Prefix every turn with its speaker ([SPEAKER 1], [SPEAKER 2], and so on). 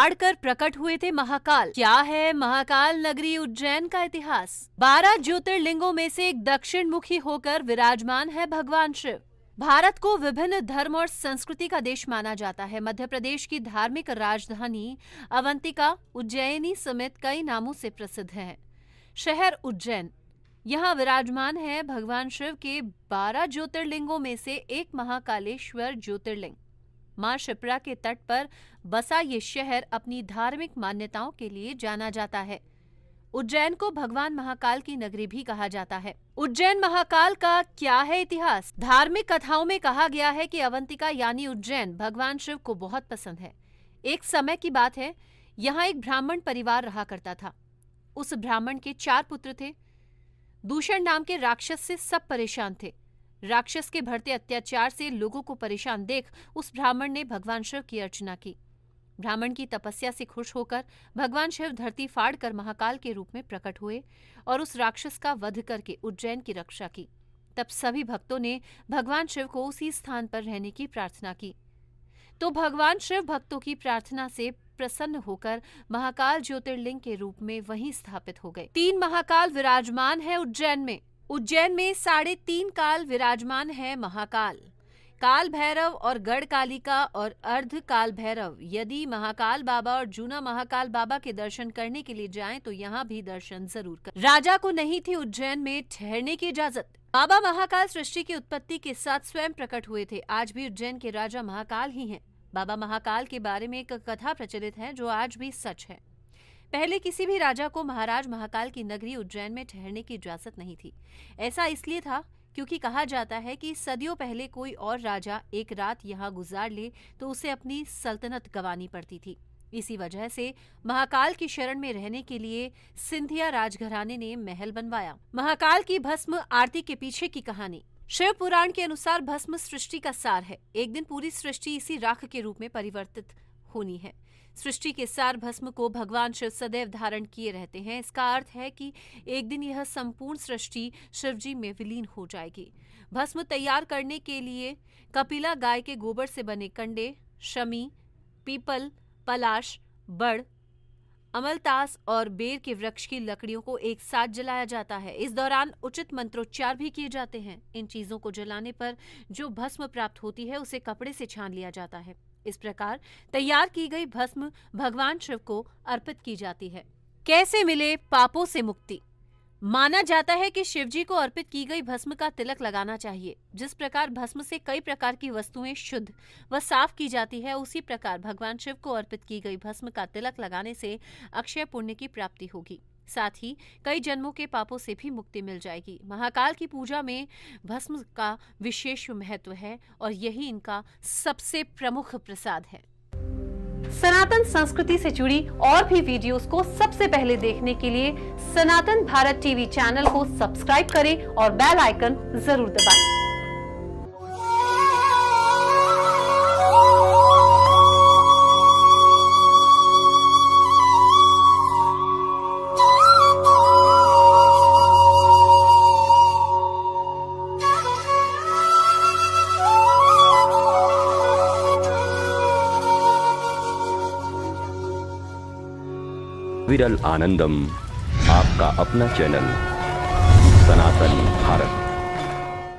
[SPEAKER 1] फाड़कर प्रकट हुए थे महाकाल। क्या है महाकाल नगरी उज्जैन का इतिहास? 12 ज्योतिर्लिंगों में से एक दक्षिण मुखी होकर विराजमान है भगवान शिव। भारत को विभिन्न धर्म और संस्कृति का देश माना जाता है। मध्य प्रदेश की धार्मिक राजधानी अवंतिका उज्जैनी समेत कई नामों से प्रसिद्ध है। शहर उज्जैन, यहाँ विराजमान है भगवान शिव के 12 ज्योतिर्लिंगों में से एक महाकालेश्वर ज्योतिर्लिंग। मां शिप्रा के तट पर बसा ये शहर अपनी धार्मिक मान्यताओं के लिए जाना जाता है। उज्जैन को भगवान महाकाल की नगरी भी कहा जाता है। उज्जैन महाकाल का क्या है इतिहास? धार्मिक कथाओं में कहा गया है कि अवंतिका यानी उज्जैन भगवान शिव को बहुत पसंद है। एक समय की बात है, यहाँ एक ब्राह्मण परिवार रहा करता था। उस ब्राह्मण के 4 पुत्र थे। दूषण नाम के राक्षस से सब परेशान थे। राक्षस के बढ़ते अत्याचार से लोगों को परेशान देख उस ब्राह्मण ने भगवान शिव की अर्चना की। ब्राह्मण की तपस्या से खुश होकर भगवान शिव धरती फाड़कर महाकाल के रूप में प्रकट हुए और उस राक्षस का वध करके उज्जैन की रक्षा की। तब सभी भक्तों ने भगवान शिव को उसी स्थान पर रहने की प्रार्थना की। तो भगवान शिव भक्तों की प्रार्थना से प्रसन्न होकर महाकाल ज्योतिर्लिंग के रूप में वहीं स्थापित हो गए। 3 महाकाल विराजमान है उज्जैन में। उज्जैन में 3.5 काल विराजमान है महाकाल, काल भैरव और गढ़ कालिका और अर्ध काल भैरव। यदि महाकाल बाबा और जूना महाकाल बाबा के दर्शन करने के लिए जाएं तो यहाँ भी दर्शन जरूर करें। राजा को नहीं थी उज्जैन में ठहरने की इजाजत। बाबा महाकाल सृष्टि की उत्पत्ति के साथ स्वयं प्रकट हुए थे। आज भी उज्जैन के राजा महाकाल ही हैं। बाबा महाकाल के बारे में एक कथा प्रचलित है जो आज भी सच है। पहले किसी भी राजा को महाराज महाकाल की नगरी उज्जैन में ठहरने की इजाजत नहीं थी। ऐसा इसलिए था क्योंकि कहा जाता है कि सदियों पहले कोई और राजा एक रात यहाँ गुजार ले तो उसे अपनी सल्तनत गंवानी पड़ती थी। इसी वजह से महाकाल की शरण में रहने के लिए सिंधिया राजघराने ने महल बनवाया। महाकाल की भस्म आरती के पीछे की कहानी। शिव पुराण के अनुसार भस्म सृष्टि का सार है। एक दिन पूरी सृष्टि इसी राख के रूप में परिवर्तित होनी है। सृष्टि के सार भस्म को भगवान शिव सदैव धारण किए रहते हैं। इसका अर्थ है कि एक दिन यह संपूर्ण सृष्टि शिवजी में विलीन हो जाएगी। भस्म तैयार करने के लिए कपिला गाय के गोबर से बने कंडे, शमी, पीपल, पलाश, बड़, अमलतास और बेर के वृक्ष की लकड़ियों को एक साथ जलाया जाता है। इस दौरान उचित मंत्रोच्चार भी किए जाते हैं। इन चीजों को जलाने पर जो भस्म प्राप्त होती है उसे कपड़े से छान लिया जाता है। इस प्रकार तैयार की गई भस्म भगवान शिव को अर्पित की जाती है। कैसे मिले पापों से मुक्ति? माना जाता है कि शिवजी को अर्पित की गई भस्म का तिलक लगाना चाहिए। जिस प्रकार भस्म से कई प्रकार की वस्तुएं शुद्ध व साफ की जाती है, उसी प्रकार भगवान शिव को अर्पित की गई भस्म का तिलक लगाने से अक्षय पुण्य की प्राप्ति होगी। साथ ही कई जन्मों के पापों से भी मुक्ति मिल जाएगी। महाकाल की पूजा में भस्म का विशेष महत्व है और यही इनका सबसे प्रमुख प्रसाद है। सनातन संस्कृति से जुड़ी और भी वीडियोस को सबसे पहले देखने के लिए सनातन भारत टीवी चैनल को सब्सक्राइब करें और बेल आइकन जरूर दबाएं।
[SPEAKER 2] विरल आनंदम, आपका अपना चैनल सनातन भारत।